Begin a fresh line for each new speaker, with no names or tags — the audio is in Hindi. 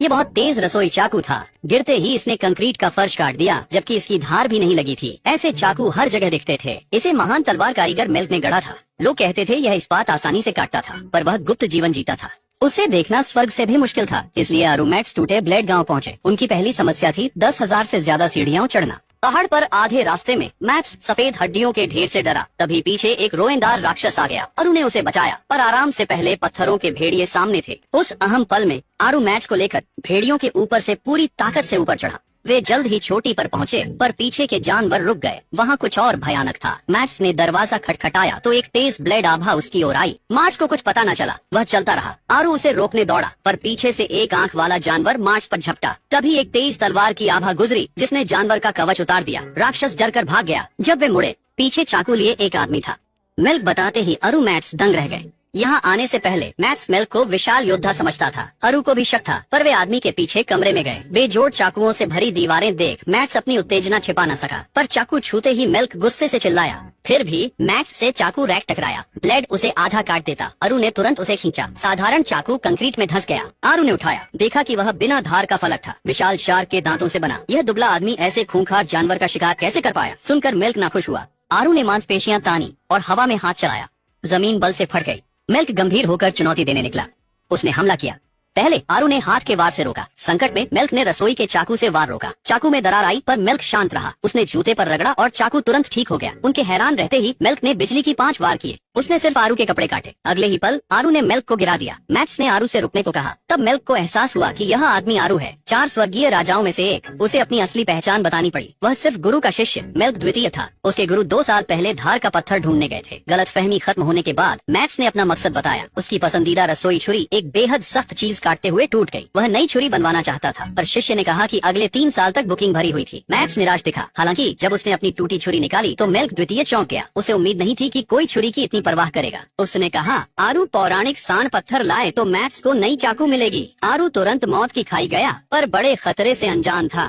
ये बहुत तेज रसोई चाकू था। गिरते ही इसने कंक्रीट का फर्श काट दिया, जबकि इसकी धार भी नहीं लगी थी। ऐसे चाकू हर जगह दिखते थे। इसे महान तलवार कारीगर मिल्क ने गढ़ा था। लोग कहते थे यह इस्पात आसानी से काटता था, पर वह गुप्त जीवन जीता था। उसे देखना स्वर्ग से भी मुश्किल था। इसलिए आरूमैट्स टूटे ब्लेड गांव पहुंचे। उनकी पहली समस्या थी 10,000 से ज्यादा सीढ़ियां चढ़ना। पहाड़ पर आधे रास्ते में मैट्स सफेद हड्डियों के ढेर से डरा। तभी पीछे एक रोएंदार राक्षस आ गया और उन्हें उसे बचाया, पर आराम से पहले पत्थरों के भेड़िए सामने थे। उस अहम पल में आरू मैट्स को लेकर भेड़ियों के ऊपर से पूरी ताकत से ऊपर चढ़ा। वे जल्द ही चोटी पर पहुंचे, पर पीछे के जानवर रुक गए। वहाँ कुछ और भयानक था। मैट्स ने दरवाजा खटखटाया तो एक तेज ब्लेड आभा उसकी ओर आई। मार्च को कुछ पता न चला, वह चलता रहा। आरू उसे रोकने दौड़ा, पर पीछे से एक आंख वाला जानवर मार्च पर झपटा। तभी एक तेज तलवार की आभा गुजरी, जिसने जानवर का कवच उतार दिया। राक्षस डरकर भाग गया। जब वे मुड़े, पीछे चाकू लिए एक आदमी था। मिल्क बताते ही आरू मैट्स दंग रह गए। यहाँ आने से पहले मैट्स मिल्क को विशाल योद्धा समझता था। अरु को भी शक था, पर वे आदमी के पीछे कमरे में गए। बेजोड़ चाकुओं से भरी दीवारें देख मैट्स अपनी उत्तेजना छिपा न सका, पर चाकू छूते ही मिल्क गुस्से से चिल्लाया। फिर भी मैट्स से चाकू रैक टकराया। ब्लेड उसे आधा काट देता। अरु ने तुरंत उसे खींचा। साधारण चाकू कंक्रीट में धंस गया। आरू ने उठाया, देखा कि वह बिना धार का फलक था। विशाल शार्क के दांतों से बना। यह दुबला आदमी ऐसे खूंखार जानवर का शिकार कैसे कर पाया? सुनकर मिल्क नाखुश हुआ। आरू ने मांसपेशियां तानी और हवा में हाथ चलाया। जमीन बल से फट गई। मिल्क गंभीर होकर चुनौती देने निकला। उसने हमला किया। पहले आरू ने हाथ के वार से रोका। संकट में मिल्क ने रसोई के चाकू से वार रोका। चाकू में दरार आई, पर मिल्क शांत रहा। उसने जूते पर रगड़ा और चाकू तुरंत ठीक हो गया। उनके हैरान रहते ही मिल्क ने बिजली की 5 वार किए। उसने सिर्फ आरू के कपड़े काटे। अगले ही पल आरू ने मिल्क को गिरा दिया। मैट्स ने आरू से रुकने को कहा। तब मिल्क को एहसास हुआ कि यह आदमी आरू है, 4 स्वर्गीय राजाओं में से एक। उसे अपनी असली पहचान बतानी पड़ी। वह सिर्फ गुरु का शिष्य मिल्क द्वितीय था। उसके गुरु 2 साल पहले धार का पत्थर ढूंढने गए थे। गलतफहमी खत्म होने के बाद मैट्स ने अपना मकसद बताया। उसकी पसंदीदा रसोई छुरी एक बेहद सख्त चीज काटते हुए टूट गई। वह नई छुरी बनवाना चाहता था, पर शिष्य ने कहा कि अगले 3 साल तक बुकिंग भरी हुई थी। मैट्स निराश दिखा। हालांकि जब उसने अपनी टूटी छुरी निकाली तो मिल्क द्वितीय चौंक गया। उसे उम्मीद नहीं थी कि कोई छुरी की इतनी परवाह करेगा। उसने कहा, आरू पौराणिक सांड पत्थर लाए तो मैट्स को नई चाकू मिलेगी। आरू तुरंत मौत की खाई गया, पर बड़े खतरे से अनजान था।